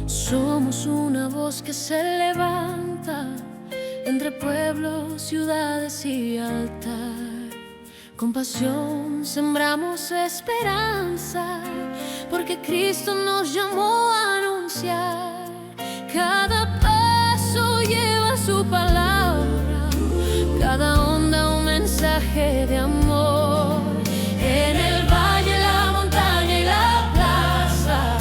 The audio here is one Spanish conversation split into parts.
Somos una voz que se levanta entre pueblos, ciudades y altar. Con pasión sembramos esperanza, porque Cristo nos llamó a anunciar. Cada paso lleva su palabra, cada onda un mensaje de amor. En el valle, la montaña y la plaza,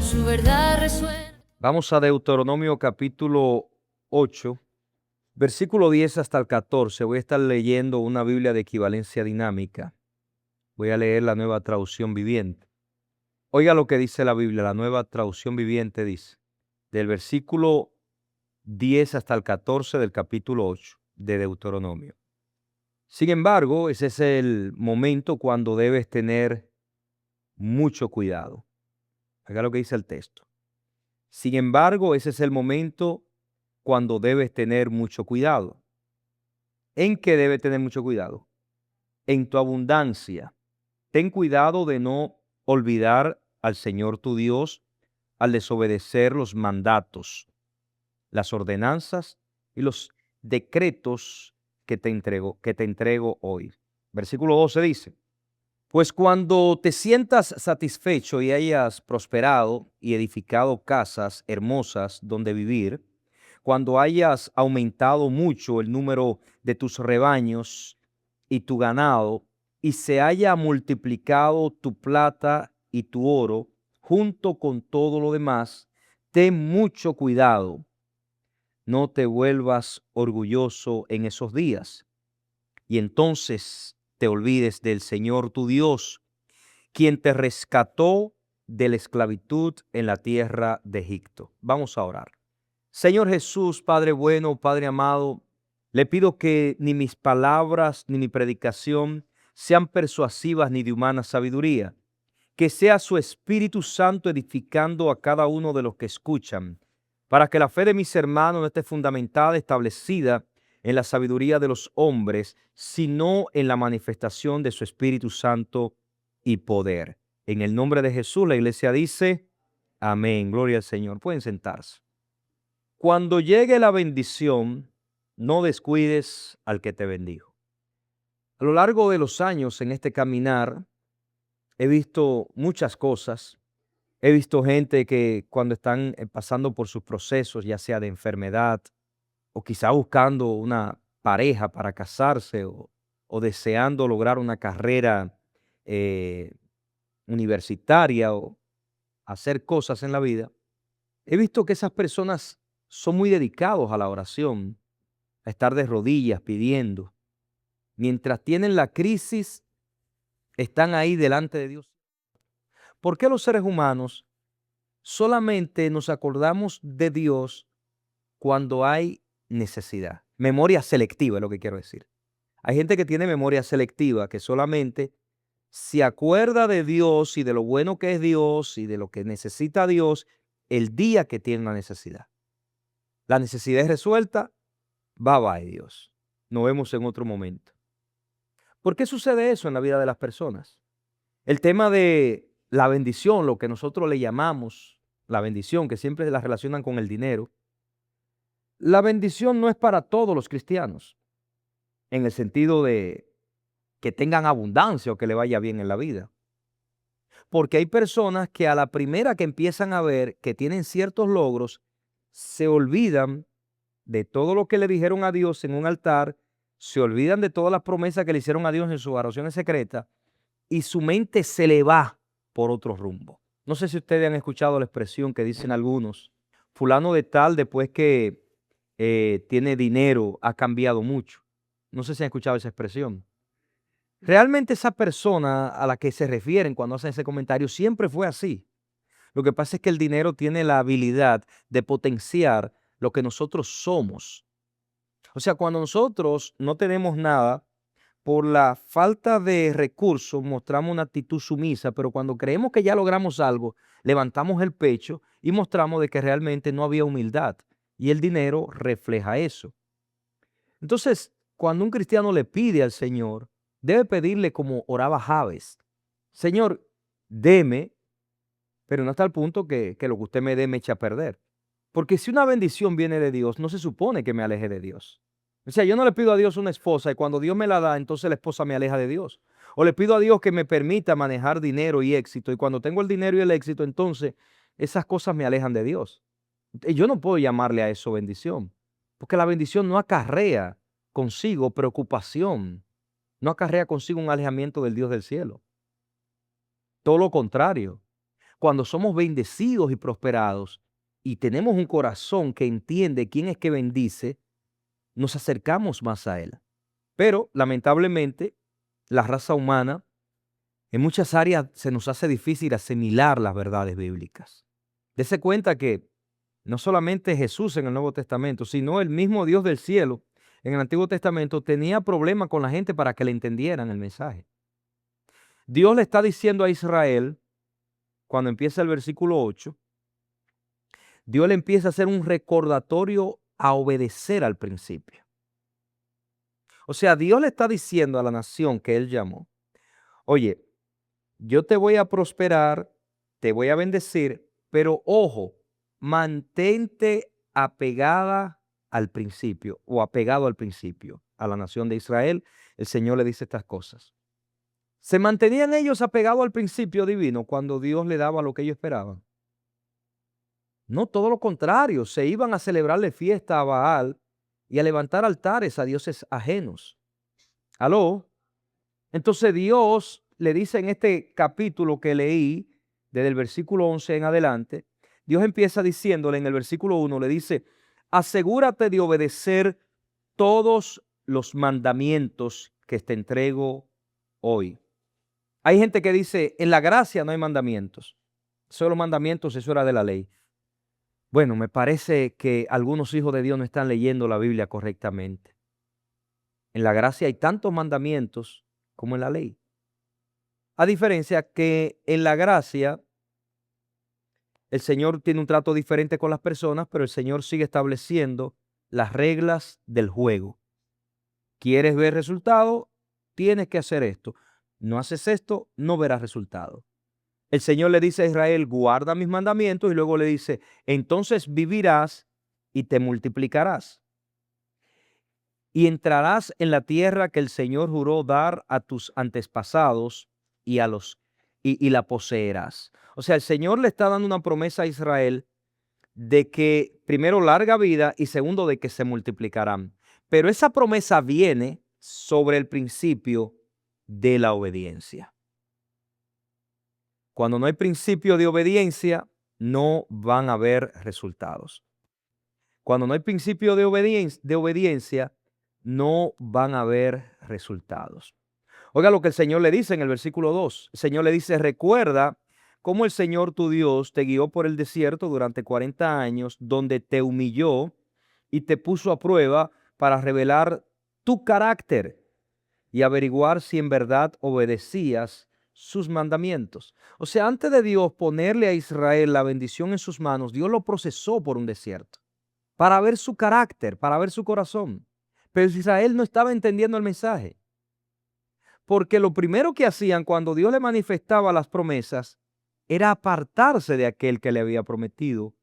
su verdad resuena. Vamos a Deuteronomio capítulo 8, versículo 10 hasta el 14. Voy a estar leyendo una Biblia de equivalencia dinámica. Voy a leer la Nueva Traducción Viviente. Oiga lo que dice la Biblia. La Nueva Traducción Viviente dice, del versículo 10 hasta el 14 del capítulo 8 de Deuteronomio. Sin embargo, ese es el momento cuando debes tener mucho cuidado. Oiga lo que dice el texto. Sin embargo, ese es el momento cuando debes tener mucho cuidado. ¿En qué debes tener mucho cuidado? En tu abundancia. Ten cuidado de no olvidar al Señor tu Dios al desobedecer los mandatos, las ordenanzas y los decretos que te entrego hoy. Versículo 12 dice, pues cuando te sientas satisfecho y hayas prosperado y edificado casas hermosas donde vivir, cuando hayas aumentado mucho el número de tus rebaños y tu ganado, y se haya multiplicado tu plata y tu oro, junto con todo lo demás, ten mucho cuidado. No te vuelvas orgulloso en esos días, y entonces te olvides del Señor tu Dios, quien te rescató de la esclavitud en la tierra de Egipto. Vamos a orar. Señor Jesús, Padre bueno, Padre amado, le pido que ni mis palabras ni mi predicación sean persuasivas ni de humana sabiduría, que sea su Espíritu Santo edificando a cada uno de los que escuchan, para que la fe de mis hermanos no esté fundamentada, establecida en la sabiduría de los hombres, sino en la manifestación de su Espíritu Santo y poder. En el nombre de Jesús, la iglesia dice, amén, gloria al Señor. Pueden sentarse. Cuando llegue la bendición, no descuides al que te bendijo. A lo largo de los años en este caminar, he visto muchas cosas. He visto gente que cuando están pasando por sus procesos, ya sea de enfermedad o quizá buscando una pareja para casarse o deseando lograr una carrera universitaria o hacer cosas en la vida, he visto que esas personas son muy dedicados a la oración, a estar de rodillas pidiendo. Mientras tienen la crisis, están ahí delante de Dios. ¿Por qué los seres humanos solamente nos acordamos de Dios cuando hay necesidad? Memoria selectiva es lo que quiero decir. Hay gente que tiene memoria selectiva, que solamente se acuerda de Dios y de lo bueno que es Dios y de lo que necesita Dios el día que tiene una necesidad. La necesidad es resuelta, bye bye Dios. Nos vemos en otro momento. ¿Por qué sucede eso en la vida de las personas? El tema de la bendición, lo que nosotros le llamamos la bendición, que siempre la relacionan con el dinero. La bendición no es para todos los cristianos, en el sentido de que tengan abundancia o que le vaya bien en la vida. Porque hay personas que a la primera que empiezan a ver que tienen ciertos logros, se olvidan de todo lo que le dijeron a Dios en un altar, se olvidan de todas las promesas que le hicieron a Dios en sus oraciones secretas y su mente se le va por otro rumbo. No sé si ustedes han escuchado la expresión que dicen algunos, fulano de tal después que tiene dinero ha cambiado mucho. No sé si han escuchado esa expresión. Realmente esa persona a la que se refieren cuando hacen ese comentario siempre fue así. Lo que pasa es que el dinero tiene la habilidad de potenciar lo que nosotros somos. O sea, cuando nosotros no tenemos nada, por la falta de recursos mostramos una actitud sumisa, pero cuando creemos que ya logramos algo, levantamos el pecho y mostramos de que realmente no había humildad. Y el dinero refleja eso. Entonces, cuando un cristiano le pide al Señor, debe pedirle como oraba Jabes: Señor, deme, pero no hasta el punto que lo que usted me dé me eche a perder. Porque si una bendición viene de Dios, no se supone que me aleje de Dios. O sea, yo no le pido a Dios una esposa y cuando Dios me la da, entonces la esposa me aleja de Dios. O le pido a Dios que me permita manejar dinero y éxito y cuando tengo el dinero y el éxito, entonces esas cosas me alejan de Dios. Y yo no puedo llamarle a eso bendición, porque la bendición no acarrea consigo preocupación, no acarrea consigo un alejamiento del Dios del cielo. Todo lo contrario, cuando somos bendecidos y prosperados y tenemos un corazón que entiende quién es que bendice, nos acercamos más a Él. Pero lamentablemente, la raza humana en muchas áreas se nos hace difícil asimilar las verdades bíblicas. Dese cuenta que no solamente Jesús en el Nuevo Testamento, sino el mismo Dios del cielo en el Antiguo Testamento tenía problemas con la gente para que le entendieran el mensaje. Dios le está diciendo a Israel, cuando empieza el versículo 8, Dios le empieza a hacer un recordatorio a obedecer al principio. O sea, Dios le está diciendo a la nación que Él llamó, oye, yo te voy a prosperar, te voy a bendecir, pero ojo, mantente apegada al principio o apegado al principio. A la nación de Israel, el Señor le dice estas cosas. ¿Se mantenían ellos apegados al principio divino cuando Dios le daba lo que ellos esperaban? No, todo lo contrario, se iban a celebrarle fiesta a Baal y a levantar altares a dioses ajenos. ¿Aló? Entonces Dios le dice en este capítulo que leí, desde el versículo 11 en adelante, Dios empieza diciéndole en el versículo 1, le dice, asegúrate de obedecer todos los mandamientos que te entrego hoy. Hay gente que dice, en la gracia no hay mandamientos. Solo mandamientos, eso era de la ley. Bueno, me parece que algunos hijos de Dios no están leyendo la Biblia correctamente. En la gracia hay tantos mandamientos como en la ley. A diferencia que en la gracia el Señor tiene un trato diferente con las personas, pero el Señor sigue estableciendo las reglas del juego. ¿Quieres ver resultado? Tienes que hacer esto. No haces esto, no verás resultado. El Señor le dice a Israel, guarda mis mandamientos, y luego le dice, entonces vivirás y te multiplicarás. Y entrarás en la tierra que el Señor juró dar a tus antepasados y la poseerás. O sea, el Señor le está dando una promesa a Israel de que primero larga vida y segundo de que se multiplicarán. Pero esa promesa viene sobre el principio de la obediencia. Cuando no hay principio de obediencia, no van a haber resultados. Cuando no hay principio de obediencia, no van a haber resultados. Oiga lo que el Señor le dice en el versículo 2. El Señor le dice, recuerda cómo el Señor tu Dios te guió por el desierto durante 40 años, donde te humilló y te puso a prueba para revelar tu carácter y averiguar si en verdad obedecías sus mandamientos. O sea, antes de Dios ponerle a Israel la bendición en sus manos, Dios lo procesó por un desierto para ver su carácter, para ver su corazón. Pero Israel no estaba entendiendo el mensaje. Porque lo primero que hacían cuando Dios le manifestaba las promesas era apartarse de aquel que le había prometido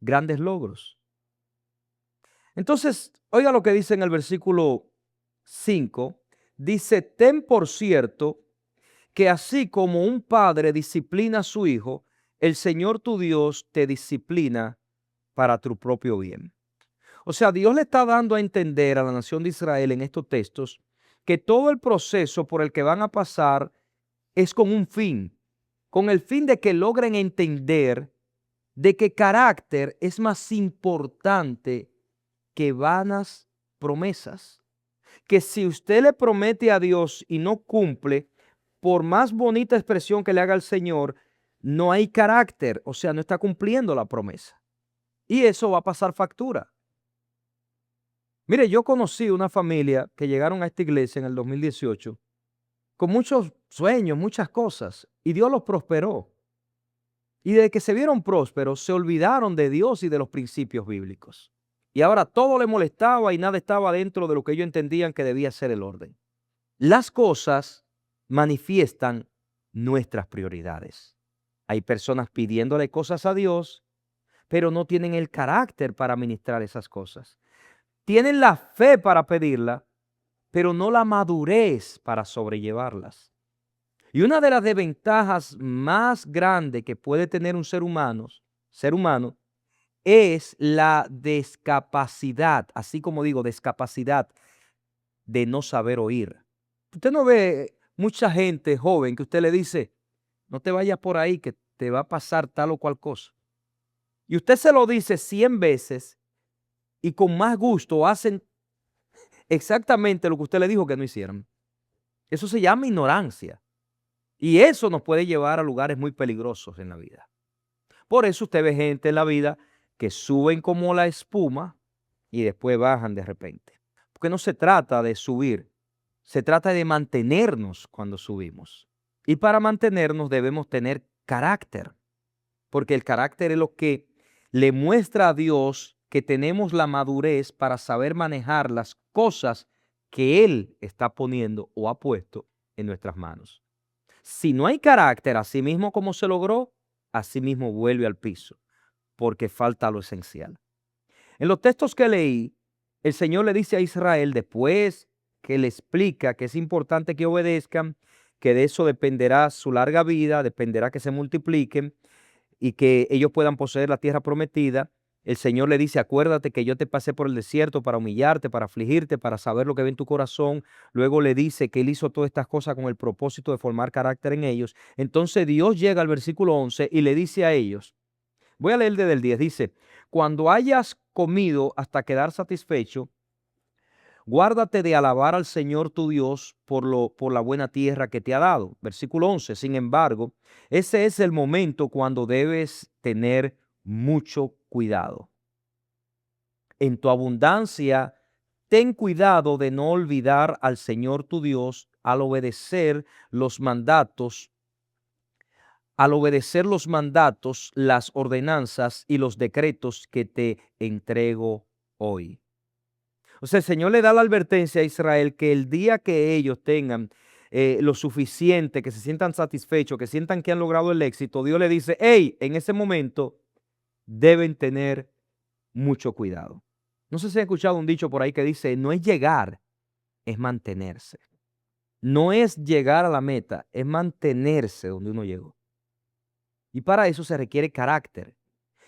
grandes logros. Entonces, oiga lo que dice en el versículo 5. Dice, ten por cierto que así como un padre disciplina a su hijo, el Señor tu Dios te disciplina para tu propio bien. O sea, Dios le está dando a entender a la nación de Israel en estos textos que todo el proceso por el que van a pasar es con un fin, con el fin de que logren entender de que carácter es más importante que vanas promesas. Que si usted le promete a Dios y no cumple, por más bonita expresión que le haga el Señor, no hay carácter, o sea, no está cumpliendo la promesa. Y eso va a pasar factura. Mire, yo conocí una familia que llegaron a esta iglesia en el 2018 con muchos sueños, muchas cosas, y Dios los prosperó. Y desde que se vieron prósperos, se olvidaron de Dios y de los principios bíblicos. Y ahora todo les molestaba y nada estaba dentro de lo que ellos entendían que debía ser el orden. Las cosas manifiestan nuestras prioridades. Hay personas pidiéndole cosas a Dios, pero no tienen el carácter para ministrar esas cosas. Tienen la fe para pedirla, pero no la madurez para sobrellevarlas. Y una de las desventajas más grandes que puede tener un ser humano, es la discapacidad, así como digo, discapacidad de no saber oír. Usted no ve mucha gente joven que usted le dice, no te vayas por ahí que te va a pasar tal o cual cosa. Y usted se lo dice 100 veces y con más gusto hacen exactamente lo que usted le dijo que no hicieran. Eso se llama ignorancia. Y eso nos puede llevar a lugares muy peligrosos en la vida. Por eso usted ve gente en la vida que suben como la espuma y después bajan de repente. Porque no se trata de subir, se trata de mantenernos cuando subimos. Y para mantenernos debemos tener carácter, porque el carácter es lo que le muestra a Dios que tenemos la madurez para saber manejar las cosas que Él está poniendo o ha puesto en nuestras manos. Si no hay carácter, así mismo como se logró, así mismo vuelve al piso, porque falta lo esencial. En los textos que leí, el Señor le dice a Israel, después que le explica que es importante que obedezcan, que de eso dependerá su larga vida, dependerá que se multipliquen y que ellos puedan poseer la tierra prometida. El Señor le dice, acuérdate que yo te pasé por el desierto para humillarte, para afligirte, para saber lo que ve en tu corazón. Luego le dice que Él hizo todas estas cosas con el propósito de formar carácter en ellos. Entonces Dios llega al versículo 11 y le dice a ellos, voy a leer desde el 10, dice, cuando hayas comido hasta quedar satisfecho, guárdate de alabar al Señor tu Dios por la buena tierra que te ha dado. Versículo 11, sin embargo, ese es el momento cuando debes tener mucho cuidado. En tu abundancia, ten cuidado de no olvidar al Señor tu Dios al obedecer los mandatos, las ordenanzas y los decretos que te entrego hoy. O sea, el Señor le da la advertencia a Israel que el día que ellos tengan lo suficiente, que se sientan satisfechos, que sientan que han logrado el éxito, Dios le dice, hey, en ese momento deben tener mucho cuidado. No sé si han escuchado un dicho por ahí que dice, no es llegar, es mantenerse. No es llegar a la meta, es mantenerse donde uno llegó. Y para eso se requiere carácter.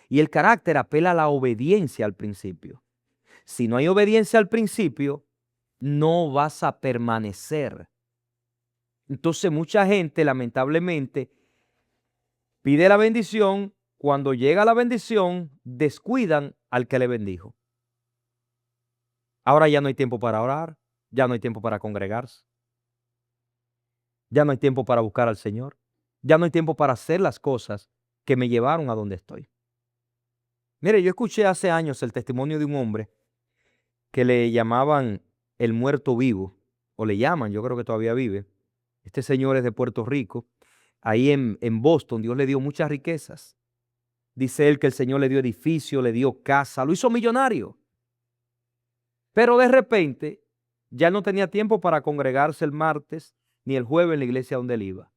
Y el carácter apela a la obediencia al principio. Si no hay obediencia al principio, no vas a permanecer. Entonces mucha gente lamentablemente pide la bendición, cuando llega la bendición descuidan al que le bendijo. Ahora ya no hay tiempo para orar, ya no hay tiempo para congregarse, ya no hay tiempo para buscar al Señor, ya no hay tiempo para hacer las cosas que me llevaron a donde estoy. Mire, yo escuché hace años el testimonio de un hombre que le llamaban el muerto vivo, o le llaman, yo creo que todavía vive. Este señor es de Puerto Rico. Ahí en Boston Dios le dio muchas riquezas. Dice él que el Señor le dio edificio, le dio casa, lo hizo millonario. Pero de repente ya no tenía tiempo para congregarse el martes ni el jueves en la iglesia donde él iba.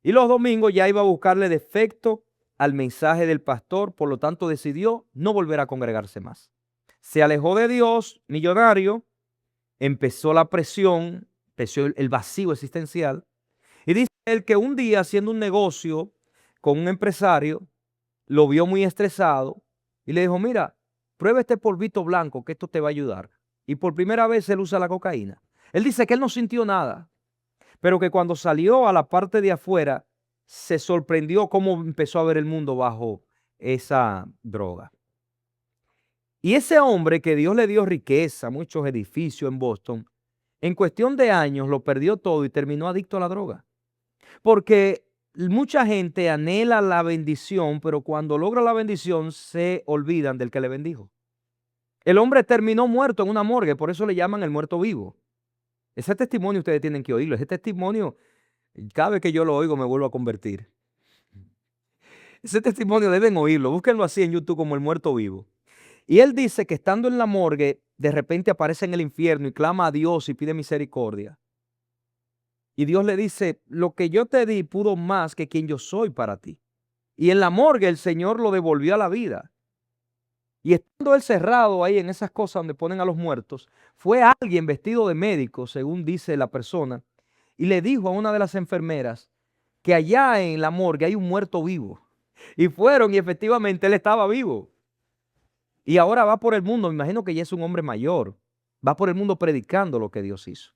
Y los domingos ya iba a buscarle defecto al mensaje del pastor, por lo tanto decidió no volver a congregarse más. Se alejó de Dios, millonario, empezó la presión, empezó el vacío existencial. Y dice él que un día haciendo un negocio con un empresario, lo vio muy estresado y le dijo, mira, prueba este polvito blanco que esto te va a ayudar. Y por primera vez él usa la cocaína. Él dice que él no sintió nada, pero que cuando salió a la parte de afuera, se sorprendió cómo empezó a ver el mundo bajo esa droga. Y ese hombre que Dios le dio riqueza, muchos edificios en Boston, en cuestión de años lo perdió todo y terminó adicto a la droga. Porque mucha gente anhela la bendición, pero cuando logra la bendición se olvidan del que le bendijo. El hombre terminó muerto en una morgue, por eso le llaman el muerto vivo. Ese testimonio ustedes tienen que oírlo. Ese testimonio, cada vez que yo lo oigo me vuelvo a convertir. Ese testimonio deben oírlo. Búsquenlo así en YouTube como el muerto vivo. Y él dice que estando en la morgue, de repente aparece en el infierno y clama a Dios y pide misericordia. Y Dios le dice, lo que yo te di pudo más que quien yo soy para ti. Y en la morgue el Señor lo devolvió a la vida. Y estando él cerrado ahí en esas cosas donde ponen a los muertos, fue alguien vestido de médico, según dice la persona, y le dijo a una de las enfermeras que allá en la morgue hay un muerto vivo. Y fueron y efectivamente él estaba vivo. Y ahora va por el mundo, me imagino que ya es un hombre mayor, va por el mundo predicando lo que Dios hizo.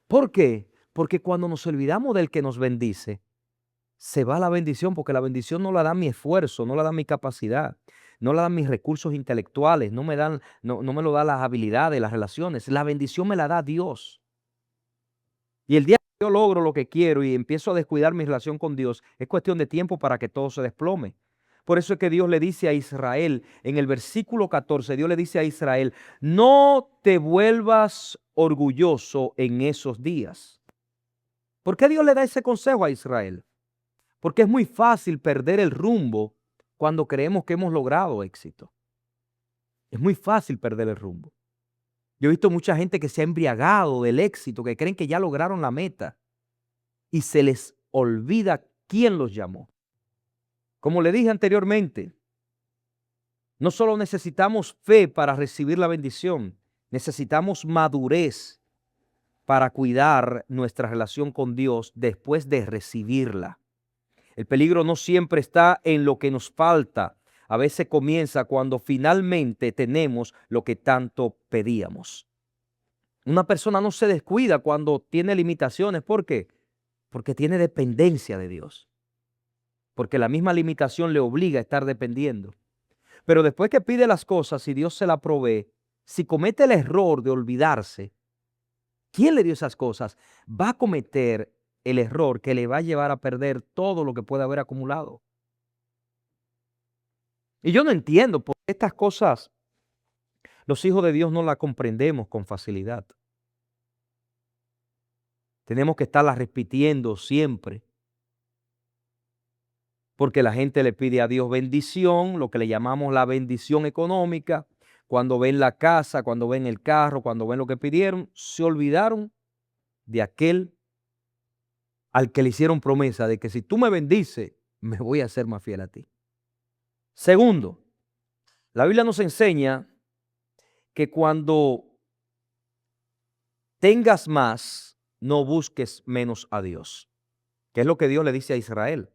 ¿Por qué? Porque cuando nos olvidamos del que nos bendice, se va la bendición, porque la bendición no la da mi esfuerzo, no la da mi capacidad, no la dan mis recursos intelectuales, no me lo da las habilidades, las relaciones. La bendición me la da Dios. Y el día que yo logro lo que quiero y empiezo a descuidar mi relación con Dios, es cuestión de tiempo para que todo se desplome. Por eso es que Dios le dice a Israel, en el versículo 14, Dios le dice a Israel, no te vuelvas orgulloso en esos días. ¿Por qué Dios le da ese consejo a Israel? Porque es muy fácil perder el rumbo cuando creemos que hemos logrado éxito. Es muy fácil perder el rumbo. Yo he visto mucha gente que se ha embriagado del éxito, que creen que ya lograron la meta y se les olvida quién los llamó. Como le dije anteriormente, no solo necesitamos fe para recibir la bendición, necesitamos madurez para cuidar nuestra relación con Dios después de recibirla. El peligro no siempre está en lo que nos falta. A veces comienza cuando finalmente tenemos lo que tanto pedíamos. Una persona no se descuida cuando tiene limitaciones. ¿Por qué? Porque tiene dependencia de Dios. Porque la misma limitación le obliga a estar dependiendo. Pero después que pide las cosas y Dios se las provee, si comete el error de olvidarse, ¿quién le dio esas cosas? Va a cometer el error que le va a llevar a perder todo lo que puede haber acumulado. Y yo no entiendo por qué estas cosas los hijos de Dios no las comprendemos con facilidad. Tenemos que estarlas repitiendo siempre. Porque la gente le pide a Dios bendición, lo que le llamamos la bendición económica. Cuando ven la casa, cuando ven el carro, cuando ven lo que pidieron, se olvidaron de aquel al que le hicieron promesa de que si tú me bendices, me voy a ser más fiel a ti. Segundo, la Biblia nos enseña que cuando tengas más, no busques menos a Dios. Que es lo que Dios le dice a Israel.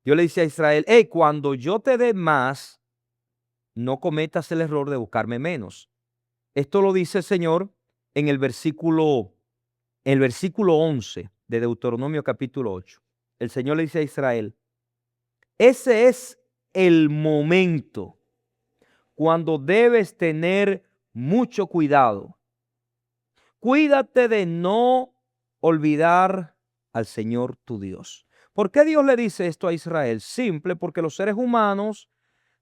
Dios le dice a Israel, hey, cuando yo te dé más, no cometas el error de buscarme menos. Esto lo dice el Señor en el versículo 11 de Deuteronomio capítulo 8. El Señor le dice a Israel, ese es el momento cuando debes tener mucho cuidado. Cuídate de no olvidar al Señor tu Dios. ¿Por qué Dios le dice esto a Israel? Simple, porque los seres humanos,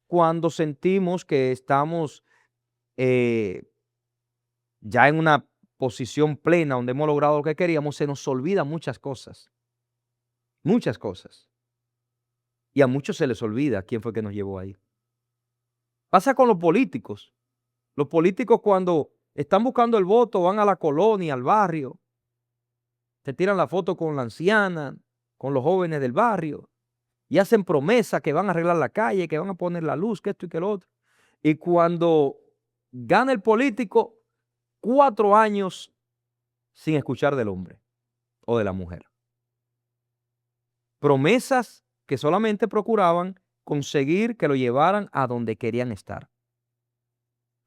cuando sentimos que estamos ya en una posición plena donde hemos logrado lo que queríamos, se nos olvidan muchas cosas. Muchas cosas. Y a muchos se les olvida quién fue que nos llevó ahí. Pasa con los políticos. Los políticos cuando están buscando el voto van a la colonia, al barrio. Se tiran la foto con la anciana, con los jóvenes del barrio. Y hacen promesas que van a arreglar la calle, que van a poner la luz, que esto y que lo otro. Y cuando gana el político, 4 años sin escuchar del hombre o de la mujer. Promesas que solamente procuraban conseguir que lo llevaran a donde querían estar.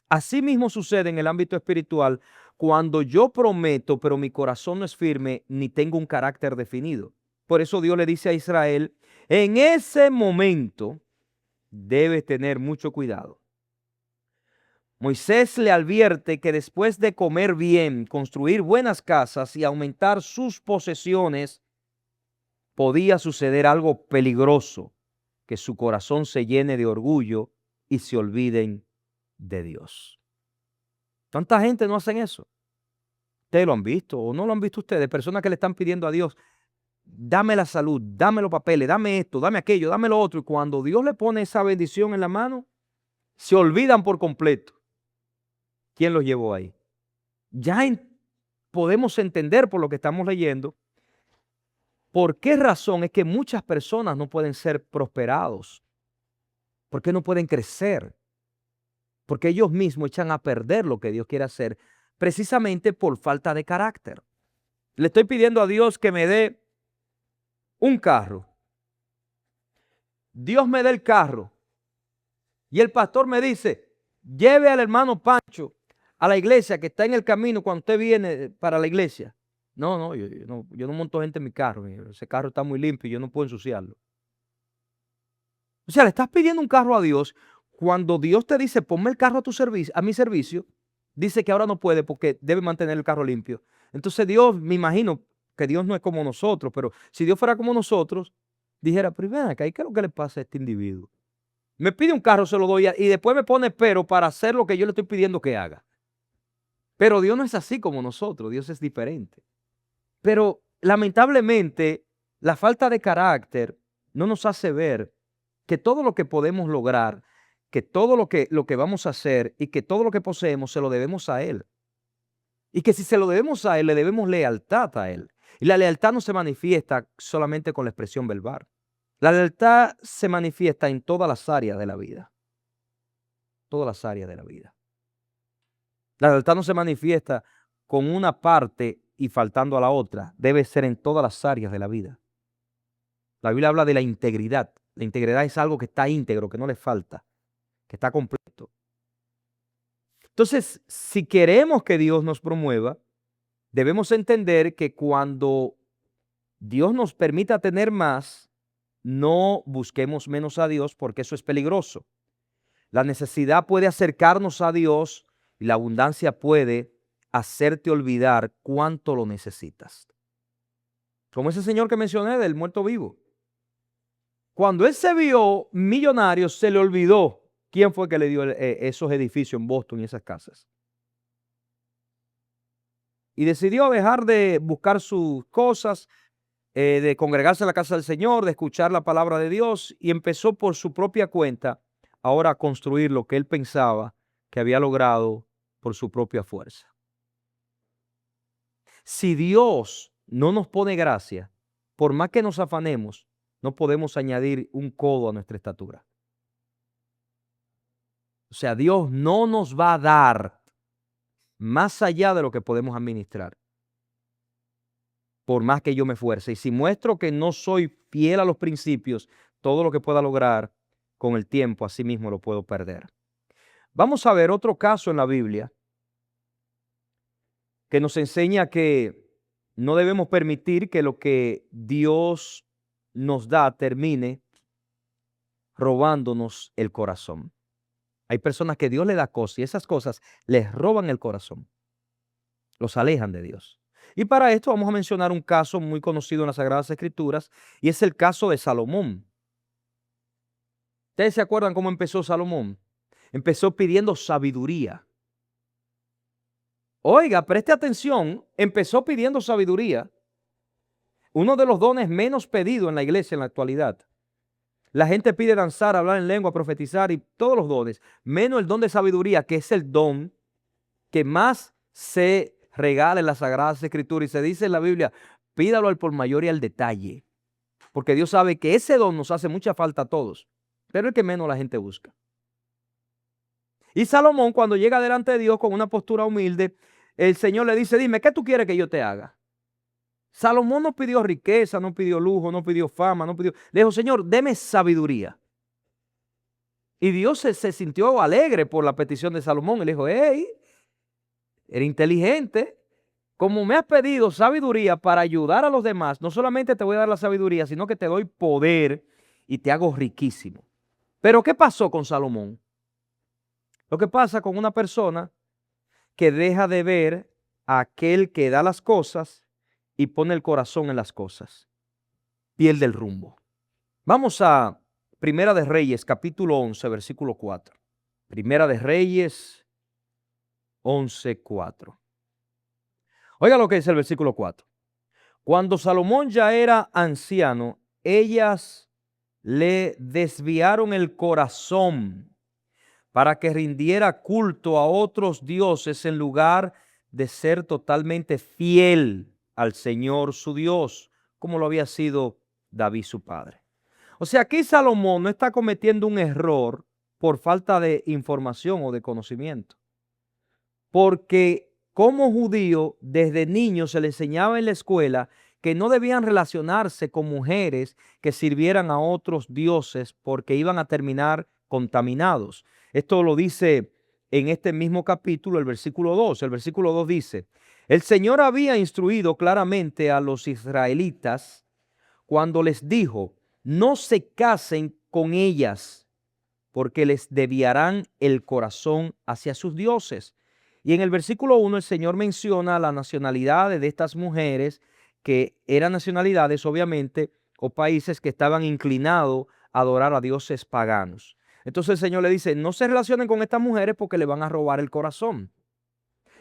Así mismo sucede en el ámbito espiritual cuando yo prometo, pero mi corazón no es firme ni tengo un carácter definido. Por eso Dios le dice a Israel, en ese momento debes tener mucho cuidado. Moisés le advierte que después de comer bien, construir buenas casas y aumentar sus posesiones, podía suceder algo peligroso, que su corazón se llene de orgullo y se olviden de Dios. ¿Cuánta gente no hacen eso? ¿Ustedes lo han visto o no lo han visto ustedes? Personas que le están pidiendo a Dios, dame la salud, dame los papeles, dame esto, dame aquello, dame lo otro. Y cuando Dios le pone esa bendición en la mano, se olvidan por completo. ¿Quién los llevó ahí? Ya podemos entender por lo que estamos leyendo ¿Por qué razón es que muchas personas no pueden ser prosperados? ¿Por qué no pueden crecer? Porque ellos mismos echan a perder lo que Dios quiere hacer precisamente por falta de carácter. Le estoy pidiendo a Dios que me dé un carro. Dios me da el carro y el pastor me dice, lleve al hermano Pancho a la iglesia que está en el camino cuando usted viene para la iglesia. No, yo no monto gente en mi carro. Ese carro está muy limpio y yo no puedo ensuciarlo. O sea, le estás pidiendo un carro a Dios. Cuando Dios te dice, ponme el carro a tu servicio, a mi servicio, dice que ahora no puede porque debe mantener el carro limpio. Entonces Dios, me imagino que Dios no es como nosotros, pero si Dios fuera como nosotros, dijera, pero ven acá, ¿qué es lo que le pasa a este individuo? Me pide un carro, se lo doy y después me pone pero para hacer lo que yo le estoy pidiendo que haga. Pero Dios no es así como nosotros, Dios es diferente. Pero lamentablemente la falta de carácter no nos hace ver que todo lo que podemos lograr, que todo lo que vamos a hacer y que todo lo que poseemos se lo debemos a Él. Y que si se lo debemos a Él, le debemos lealtad a Él. Y la lealtad no se manifiesta solamente con la expresión verbal. La lealtad se manifiesta en todas las áreas de la vida. Todas las áreas de la vida. La lealtad no se manifiesta con una parte y faltando a la otra. Debe ser en todas las áreas de la vida. La Biblia habla de la integridad. La integridad es algo que está íntegro, que no le falta, que está completo. Entonces, si queremos que Dios nos promueva, debemos entender que cuando Dios nos permita tener más, no busquemos menos a Dios porque eso es peligroso. La necesidad puede acercarnos a Dios y la abundancia puede hacerte olvidar cuánto lo necesitas. Como ese señor que mencioné del muerto vivo. Cuando él se vio millonario, se le olvidó quién fue que le dio esos edificios en Boston y esas casas. Y decidió dejar de buscar sus cosas, de congregarse en la casa del Señor, de escuchar la palabra de Dios y empezó por su propia cuenta ahora a construir lo que él pensaba que había logrado por su propia fuerza. Si Dios no nos pone gracia, por más que nos afanemos, no podemos añadir un codo a nuestra estatura. O sea, Dios no nos va a dar más allá de lo que podemos administrar, por más que yo me esfuerce. Y si muestro que no soy fiel a los principios, todo lo que pueda lograr con el tiempo, así mismo lo puedo perder. Vamos a ver otro caso en la Biblia que nos enseña que no debemos permitir que lo que Dios nos da termine robándonos el corazón. Hay personas que Dios le da cosas y esas cosas les roban el corazón, los alejan de Dios. Y para esto vamos a mencionar un caso muy conocido en las Sagradas Escrituras y es el caso de Salomón. ¿Ustedes se acuerdan cómo empezó Salomón? Empezó pidiendo sabiduría. Oiga, preste atención, empezó pidiendo sabiduría. Uno de los dones menos pedidos en la iglesia en la actualidad. La gente pide danzar, hablar en lengua, profetizar y todos los dones, menos el don de sabiduría, que es el don que más se regala en las Sagradas Escrituras. Y se dice en la Biblia, pídalo al por mayor y al detalle. Porque Dios sabe que ese don nos hace mucha falta a todos, pero el que menos la gente busca. Y Salomón, cuando llega delante de Dios con una postura humilde, el Señor le dice, dime, ¿qué tú quieres que yo te haga? Salomón no pidió riqueza, no pidió lujo, no pidió fama, no pidió... Le dijo, Señor, deme sabiduría. Y Dios se sintió alegre por la petición de Salomón. Y le dijo, hey, eres inteligente. Como me has pedido sabiduría para ayudar a los demás, no solamente te voy a dar la sabiduría, sino que te doy poder y te hago riquísimo. Pero ¿qué pasó con Salomón? Lo que pasa con una persona que deja de ver a aquel que da las cosas y pone el corazón en las cosas, pierde el rumbo. Vamos a Primera de Reyes, capítulo 11, versículo 4. Primera de Reyes 11:4. Oiga lo que dice el versículo 4. Cuando Salomón ya era anciano, ellas le desviaron el corazón para que rindiera culto a otros dioses en lugar de ser totalmente fiel al Señor su Dios, como lo había sido David su padre. O sea, aquí Salomón no está cometiendo un error por falta de información o de conocimiento, porque como judío desde niño se le enseñaba en la escuela que no debían relacionarse con mujeres que sirvieran a otros dioses porque iban a terminar contaminados. Esto lo dice en este mismo capítulo el versículo 2. El versículo 2 dice, el Señor había instruido claramente a los israelitas cuando les dijo, no se casen con ellas porque les desviarán el corazón hacia sus dioses. Y en el versículo 1 el Señor menciona la nacionalidad de estas mujeres, que eran nacionalidades obviamente o países que estaban inclinados a adorar a dioses paganos. Entonces el Señor le dice, no se relacionen con estas mujeres porque le van a robar el corazón.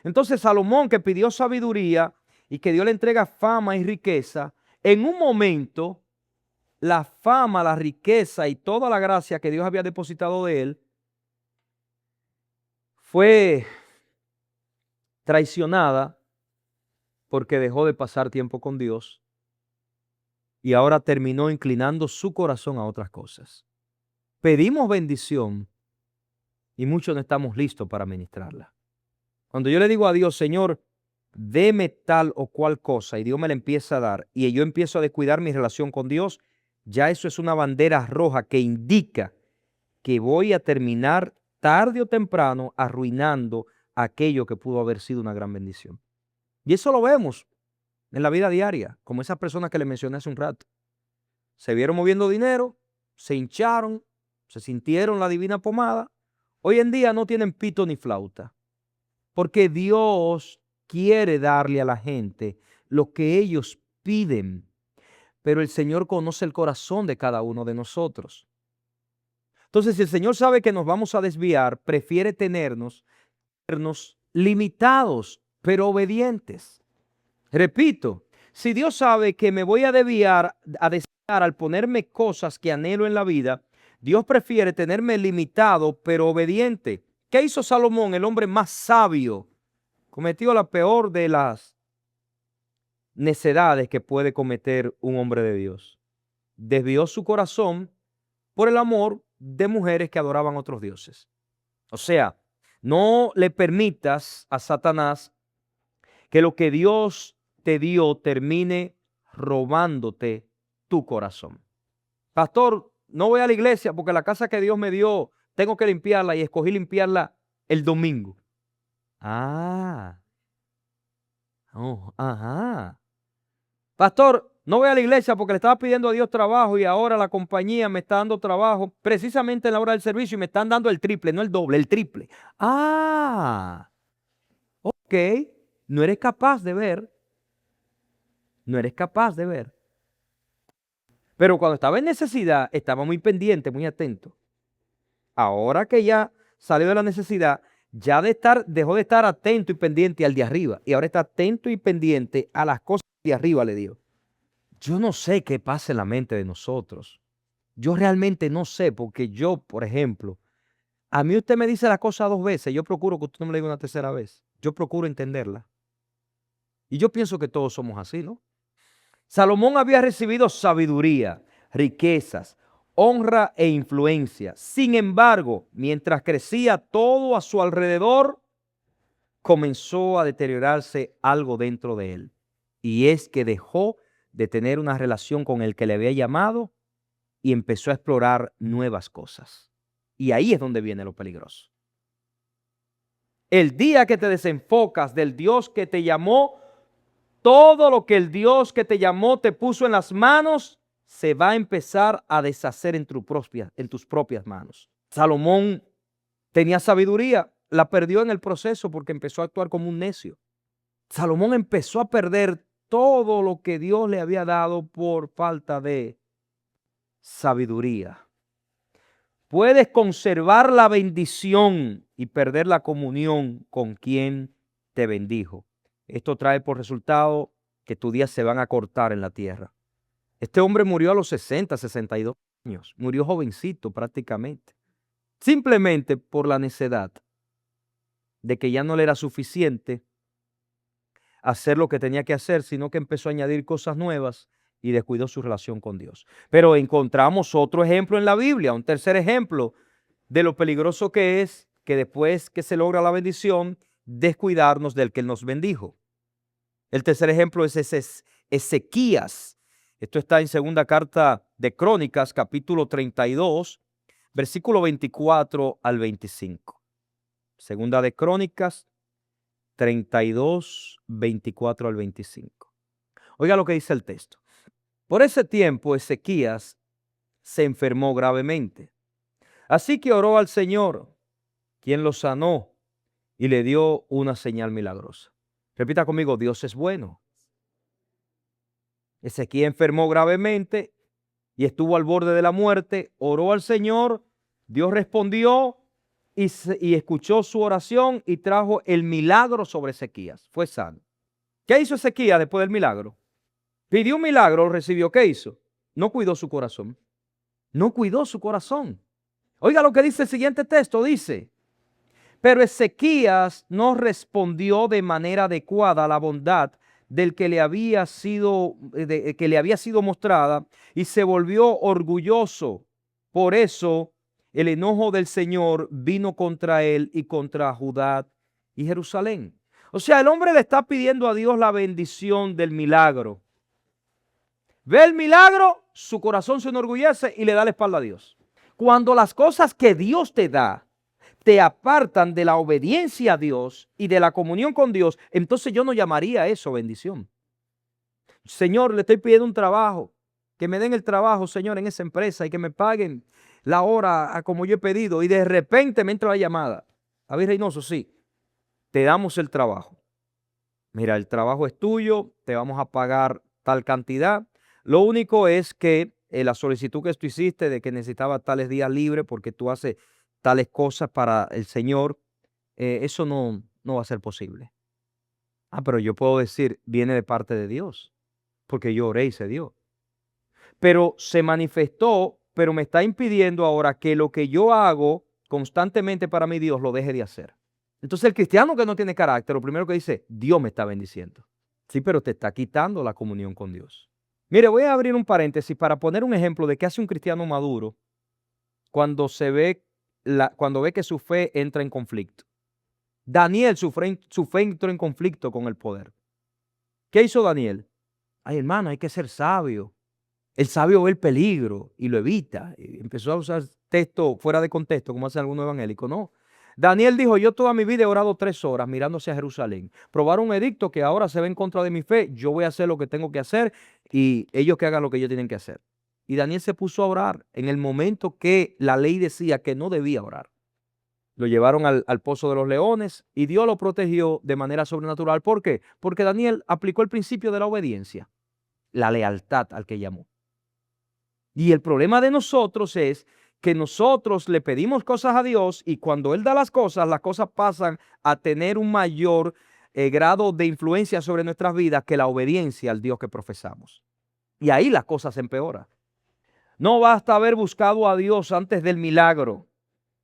Entonces Salomón, que pidió sabiduría y que Dios le entrega fama y riqueza, en un momento la fama, la riqueza y toda la gracia que Dios había depositado de él fue traicionada porque dejó de pasar tiempo con Dios y ahora terminó inclinando su corazón a otras cosas. Pedimos bendición y muchos no estamos listos para ministrarla. Cuando yo le digo a Dios, Señor, deme tal o cual cosa y Dios me la empieza a dar y yo empiezo a descuidar mi relación con Dios, ya eso es una bandera roja que indica que voy a terminar tarde o temprano arruinando aquello que pudo haber sido una gran bendición. Y eso lo vemos en la vida diaria, como esas personas que le mencioné hace un rato. Se vieron moviendo dinero, se hincharon, se sintieron la divina pomada. Hoy en día no tienen pito ni flauta, porque Dios quiere darle a la gente lo que ellos piden, pero el Señor conoce el corazón de cada uno de nosotros. Entonces, si el Señor sabe que nos vamos a desviar, prefiere tenernos limitados, pero obedientes. Repito, si Dios sabe que me voy a desviar al ponerme cosas que anhelo en la vida, Dios prefiere tenerme limitado, pero obediente. ¿Qué hizo Salomón, el hombre más sabio? Cometió la peor de las necedades que puede cometer un hombre de Dios. Desvió su corazón por el amor de mujeres que adoraban a otros dioses. O sea, no le permitas a Satanás que lo que Dios te dio termine robándote tu corazón. Pastor, no voy a la iglesia porque la casa que Dios me dio tengo que limpiarla y escogí limpiarla el domingo. Ajá. Pastor, no voy a la iglesia porque le estaba pidiendo a Dios trabajo y ahora la compañía me está dando trabajo precisamente en la hora del servicio y me están dando el triple, no el doble, el triple. Ok, no eres capaz de ver. No eres capaz de ver. Pero cuando estaba en necesidad, estaba muy pendiente, muy atento. Ahora que ya salió de la necesidad, dejó de estar atento y pendiente al de arriba. Y ahora está atento y pendiente a las cosas de arriba, le digo. Yo no sé qué pasa en la mente de nosotros. Yo realmente no sé, porque yo, por ejemplo, a mí usted me dice la cosa 2 veces, yo procuro que usted no me la diga una tercera vez. Yo procuro entenderla. Y yo pienso que todos somos así, ¿no? Salomón había recibido sabiduría, riquezas, honra e influencia. Sin embargo, mientras crecía todo a su alrededor, comenzó a deteriorarse algo dentro de él. Y es que dejó de tener una relación con el que le había llamado y empezó a explorar nuevas cosas. Y ahí es donde viene lo peligroso. El día que te desenfocas del Dios que te llamó, todo lo que el Dios que te llamó te puso en las manos, se va a empezar a deshacer en tus propias manos. Salomón tenía sabiduría, la perdió en el proceso porque empezó a actuar como un necio. Salomón empezó a perder todo lo que Dios le había dado por falta de sabiduría. Puedes conservar la bendición y perder la comunión con quien te bendijo. Esto trae por resultado que tus días se van a cortar en la tierra. Este hombre murió a los 60, 62 años. Murió jovencito prácticamente. Simplemente por la necedad de que ya no le era suficiente hacer lo que tenía que hacer, sino que empezó a añadir cosas nuevas y descuidó su relación con Dios. Pero encontramos otro ejemplo en la Biblia, un tercer ejemplo de lo peligroso que es que después que se logra la bendición, descuidarnos del que nos bendijo. El tercer ejemplo es Ezequías. Esto está en segunda carta de Crónicas, capítulo 32, versículo 24 al 25. Segunda de Crónicas 32, 24 al 25. Oiga lo que dice el texto. Por ese tiempo Ezequías se enfermó gravemente. Así que oró al Señor, quien lo sanó y le dio una señal milagrosa. Repita conmigo, Dios es bueno. Ezequías enfermó gravemente y estuvo al borde de la muerte. Oró al Señor, Dios respondió y escuchó su oración y trajo el milagro sobre Ezequías. Fue sano. ¿Qué hizo Ezequías después del milagro? Pidió un milagro, lo recibió. ¿Qué hizo? No cuidó su corazón. No cuidó su corazón. Oiga lo que dice el siguiente texto. Dice, pero Ezequías no respondió de manera adecuada a la bondad del que le había sido mostrada y se volvió orgulloso. Por eso el enojo del Señor vino contra él y contra Judá y Jerusalén. O sea, el hombre le está pidiendo a Dios la bendición del milagro. Ve el milagro, su corazón se enorgullece y le da la espalda a Dios. Cuando las cosas que Dios te da te apartan de la obediencia a Dios y de la comunión con Dios, entonces yo no llamaría eso bendición. Señor, le estoy pidiendo un trabajo, que me den el trabajo, Señor, en esa empresa y que me paguen la hora como yo he pedido, y de repente me entra la llamada. David Reynoso, sí, te damos el trabajo. Mira, el trabajo es tuyo, te vamos a pagar tal cantidad. Lo único es que la solicitud que tú hiciste de que necesitaba tales días libres porque tú haces tales cosas para el Señor, eso no va a ser posible. Pero yo puedo decir, viene de parte de Dios, porque yo oré y se dio. Pero se manifestó, pero me está impidiendo ahora que lo que yo hago constantemente para mi Dios lo deje de hacer. Entonces el cristiano que no tiene carácter, lo primero que dice, Dios me está bendiciendo. Sí, pero te está quitando la comunión con Dios. Mire, voy a abrir un paréntesis para poner un ejemplo de qué hace un cristiano maduro cuando ve que su fe entra en conflicto. Daniel, su fe entró en conflicto con el poder. ¿Qué hizo Daniel? Ay, hermano, hay que ser sabio. El sabio ve el peligro y lo evita. Y empezó a usar texto fuera de contexto, como hacen algunos evangélicos. No. Daniel dijo, yo toda mi vida he orado 3 horas mirándose a Jerusalén. Probaron un edicto que ahora se ve en contra de mi fe. Yo voy a hacer lo que tengo que hacer y ellos que hagan lo que ellos tienen que hacer. Y Daniel se puso a orar en el momento que la ley decía que no debía orar. Lo llevaron al pozo de los leones y Dios lo protegió de manera sobrenatural. ¿Por qué? Porque Daniel aplicó el principio de la obediencia, la lealtad al que llamó. Y el problema de nosotros es que nosotros le pedimos cosas a Dios y cuando Él da las cosas pasan a tener un mayor grado de influencia sobre nuestras vidas que la obediencia al Dios que profesamos. Y ahí las cosas se empeoran. No basta haber buscado a Dios antes del milagro.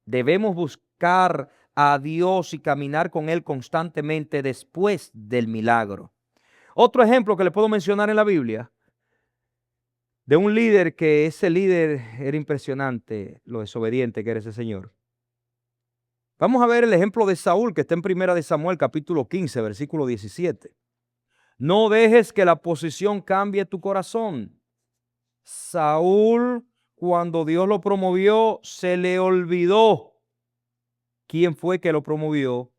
Debemos buscar a Dios y caminar con Él constantemente después del milagro. Otro ejemplo que le puedo mencionar en la Biblia, de un líder que ese líder era impresionante, lo desobediente que era ese señor. Vamos a ver el ejemplo de Saúl, que está en 1 de Samuel, capítulo 15, versículo 17. No dejes que la posición cambie tu corazón. Saúl, cuando Dios lo promovió, se le olvidó quién fue que lo promovió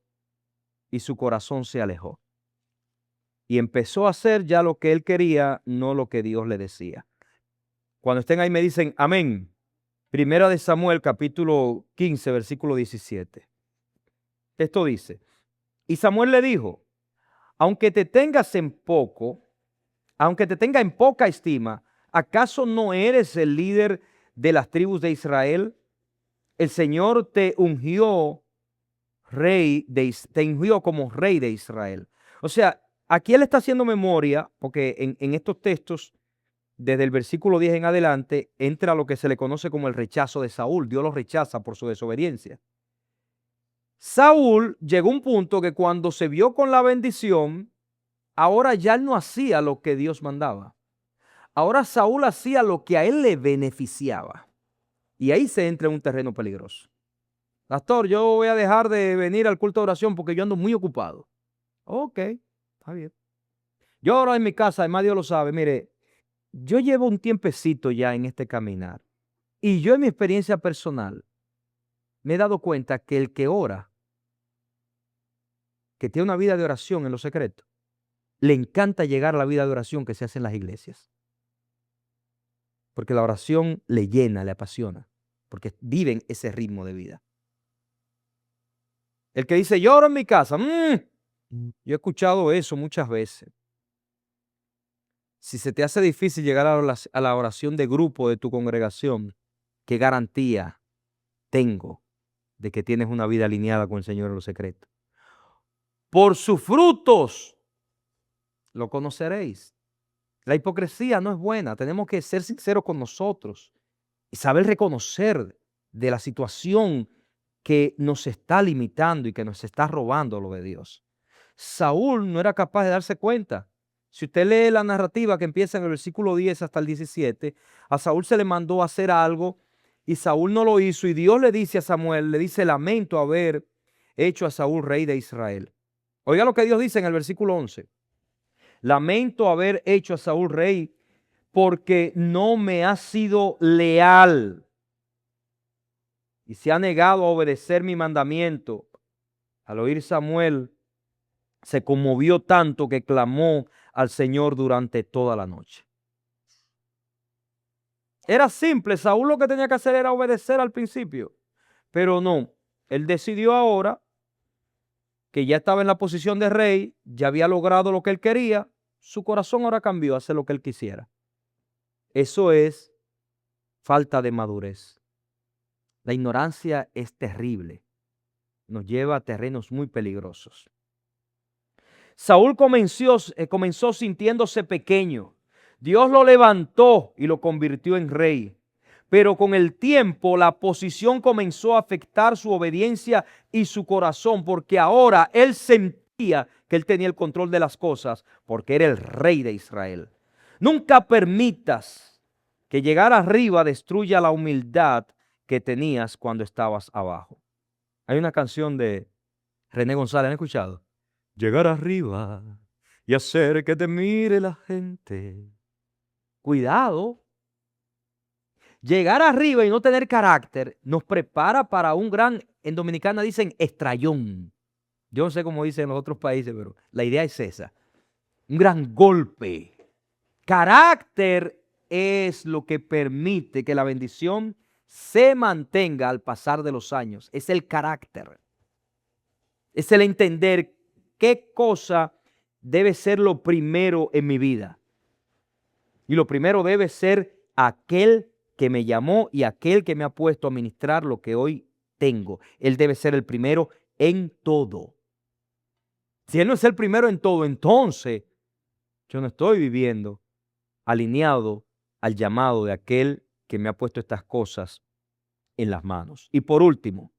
y su corazón se alejó. Y empezó a hacer ya lo que él quería, no lo que Dios le decía. Cuando estén ahí me dicen amén. 1 de Samuel, capítulo 15, versículo 17. Esto dice, y Samuel le dijo, aunque te tenga en poca estima, ¿acaso no eres el líder de las tribus de Israel? El Señor te ungió como rey de Israel. O sea, aquí él está haciendo memoria, porque en estos textos, desde el versículo 10 en adelante, entra lo que se le conoce como el rechazo de Saúl. Dios lo rechaza por su desobediencia. Saúl llegó a un punto que cuando se vio con la bendición, ahora ya él no hacía lo que Dios mandaba. Ahora Saúl hacía lo que a él le beneficiaba. Y ahí se entra en un terreno peligroso. Pastor, yo voy a dejar de venir al culto de oración porque yo ando muy ocupado. Ok, está bien. Yo ahora en mi casa, además Dios lo sabe, mire, yo llevo un tiempecito ya en este caminar. Y yo en mi experiencia personal me he dado cuenta que el que ora, que tiene una vida de oración en lo secreto, le encanta llegar a la vida de oración que se hace en las iglesias. Porque la oración le llena, le apasiona, porque viven ese ritmo de vida. El que dice, yo oro en mi casa, yo he escuchado eso muchas veces. Si se te hace difícil llegar a la oración de grupo de tu congregación, ¿qué garantía tengo de que tienes una vida alineada con el Señor en lo secreto? Por sus frutos lo conoceréis. La hipocresía no es buena. Tenemos que ser sinceros con nosotros y saber reconocer de la situación que nos está limitando y que nos está robando lo de Dios. Saúl no era capaz de darse cuenta. Si usted lee la narrativa que empieza en el versículo 10 hasta el 17, a Saúl se le mandó a hacer algo y Saúl no lo hizo. Y Dios le dice a Samuel, le dice, lamento haber hecho a Saúl rey de Israel. Oiga lo que Dios dice en el versículo 11. Lamento haber hecho a Saúl rey porque no me ha sido leal y se ha negado a obedecer mi mandamiento. Al oír Samuel, se conmovió tanto que clamó al Señor durante toda la noche. Era simple, Saúl lo que tenía que hacer era obedecer al principio, pero no, él decidió ahora que ya estaba en la posición de rey, ya había logrado lo que él quería, su corazón ahora cambió a hacer lo que él quisiera. Eso es falta de madurez. La ignorancia es terrible, nos lleva a terrenos muy peligrosos. Saúl comenzó sintiéndose pequeño. Dios lo levantó y lo convirtió en rey. Pero con el tiempo la posición comenzó a afectar su obediencia y su corazón, porque ahora él sentía que él tenía el control de las cosas, porque era el rey de Israel. Nunca permitas que llegar arriba destruya la humildad que tenías cuando estabas abajo. Hay una canción de René González, ¿han escuchado? Llegar arriba y hacer que te mire la gente. Cuidado. Llegar arriba y no tener carácter nos prepara para un gran, en Dominicana dicen estrellón. Yo no sé cómo dicen en los otros países, pero la idea es esa. Un gran golpe. Carácter es lo que permite que la bendición se mantenga al pasar de los años. Es el carácter. Es el entender qué cosa debe ser lo primero en mi vida. Y lo primero debe ser aquel que me llamó y aquel que me ha puesto a ministrar lo que hoy tengo. Él debe ser el primero en todo. Si Él no es el primero en todo, entonces yo no estoy viviendo alineado al llamado de aquel que me ha puesto estas cosas en las manos. Y por último,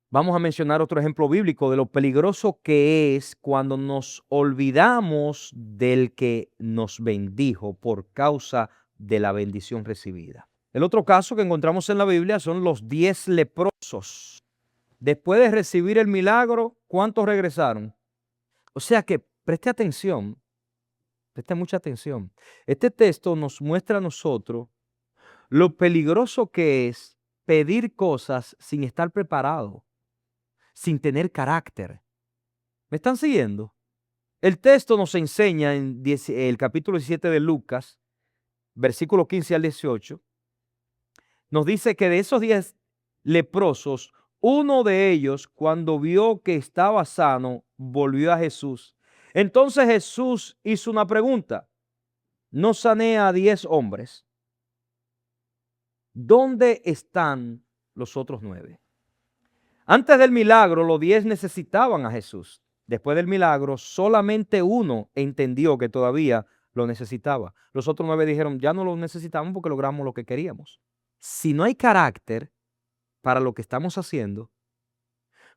vamos a mencionar otro ejemplo bíblico de lo peligroso que es cuando nos olvidamos del que nos bendijo por causa de la bendición recibida. El otro caso que encontramos en la Biblia son los 10 leprosos. Después de recibir el milagro, ¿cuántos regresaron? O sea que preste atención, preste mucha atención. Este texto nos muestra a nosotros lo peligroso que es pedir cosas sin estar preparado, sin tener carácter. ¿Me están siguiendo? El texto nos enseña en el capítulo 17 de Lucas, versículo 15 al 18, nos dice que de esos 10 leprosos, uno de ellos, cuando vio que estaba sano, volvió a Jesús. Entonces Jesús hizo una pregunta. ¿No sané a 10 hombres? ¿Dónde están los otros 9? Antes del milagro, los 10 necesitaban a Jesús. Después del milagro, solamente uno entendió que todavía lo necesitaba. Los otros 9 dijeron, ya no lo necesitamos porque logramos lo que queríamos. Si no hay carácter para lo que estamos haciendo,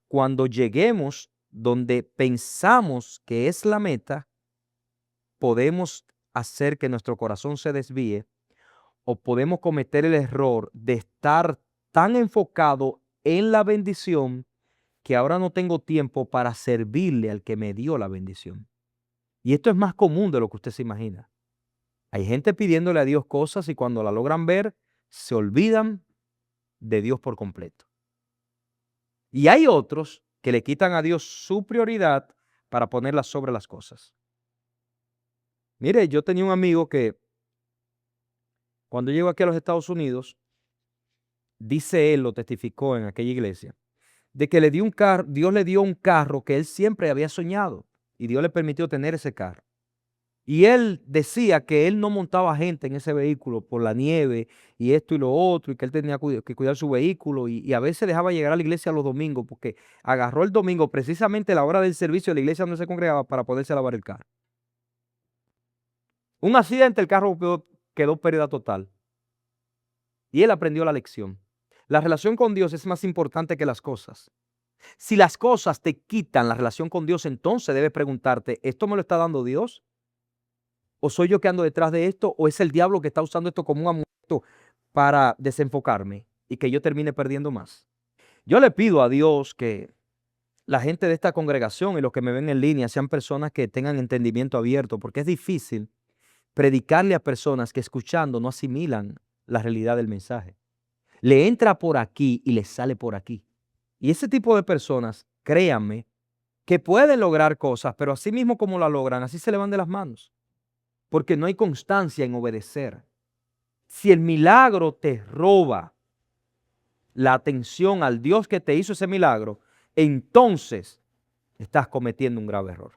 cuando lleguemos donde pensamos que es la meta, podemos hacer que nuestro corazón se desvíe o podemos cometer el error de estar tan enfocado en la bendición que ahora no tengo tiempo para servirle al que me dio la bendición. Y esto es más común de lo que usted se imagina. Hay gente pidiéndole a Dios cosas y cuando la logran ver, se olvidan de Dios por completo. Y hay otros que le quitan a Dios su prioridad para ponerla sobre las cosas. Mire, yo tenía un amigo que cuando llegó aquí a los Estados Unidos, dice él, lo testificó en aquella iglesia, de que le dio un carro, Dios le dio un carro que él siempre había soñado y Dios le permitió tener ese carro. Y él decía que él no montaba gente en ese vehículo por la nieve y esto y lo otro, y que él tenía que cuidar su vehículo y a veces dejaba llegar a la iglesia los domingos porque agarró el domingo precisamente la hora del servicio de la iglesia donde se congregaba para poderse lavar el carro. Un accidente, el carro quedó pérdida total. Y él aprendió la lección. La relación con Dios es más importante que las cosas. Si las cosas te quitan la relación con Dios, entonces debes preguntarte, ¿esto me lo está dando Dios? ¿O soy yo que ando detrás de esto? ¿O es el diablo que está usando esto como un amuleto para desenfocarme y que yo termine perdiendo más? Yo le pido a Dios que la gente de esta congregación y los que me ven en línea sean personas que tengan entendimiento abierto, porque es difícil predicarle a personas que escuchando no asimilan la realidad del mensaje. Le entra por aquí y le sale por aquí. Y ese tipo de personas, créanme, que pueden lograr cosas, pero así mismo como la logran, así se le van de las manos. Porque no hay constancia en obedecer. Si el milagro te roba la atención al Dios que te hizo ese milagro, entonces estás cometiendo un grave error.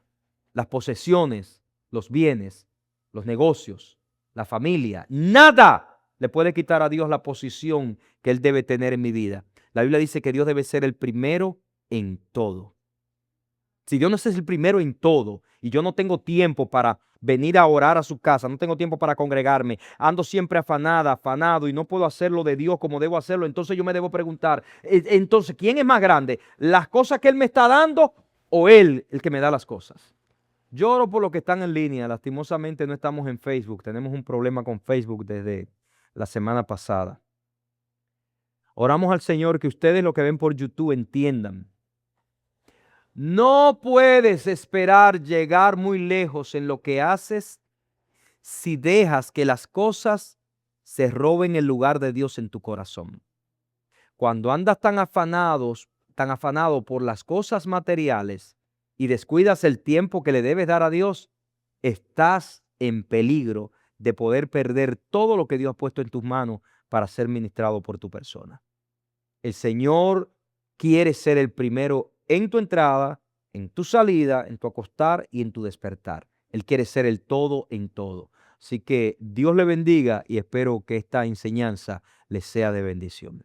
Las posesiones, los bienes, los negocios, la familia, nada le puede quitar a Dios la posición que Él debe tener en mi vida. La Biblia dice que Dios debe ser el primero en todo. Si Dios no es el primero en todo y yo no tengo tiempo para venir a orar a su casa, no tengo tiempo para congregarme, ando siempre afanado y no puedo hacerlo de Dios como debo hacerlo, entonces yo me debo preguntar, entonces, ¿quién es más grande? ¿Las cosas que Él me está dando o Él el que me da las cosas? Yo oro por los que están en línea. Lastimosamente no estamos en Facebook. Tenemos un problema con Facebook desde la semana pasada. Oramos al Señor que ustedes lo que ven por YouTube entiendan. No puedes esperar llegar muy lejos en lo que haces si dejas que las cosas se roben el lugar de Dios en tu corazón. Cuando andas tan afanado por las cosas materiales y descuidas el tiempo que le debes dar a Dios, estás en peligro de poder perder todo lo que Dios ha puesto en tus manos para ser ministrado por tu persona. El Señor quiere ser el primero en tu entrada, en tu salida, en tu acostar y en tu despertar. Él quiere ser el todo en todo. Así que Dios le bendiga y espero que esta enseñanza les sea de bendición.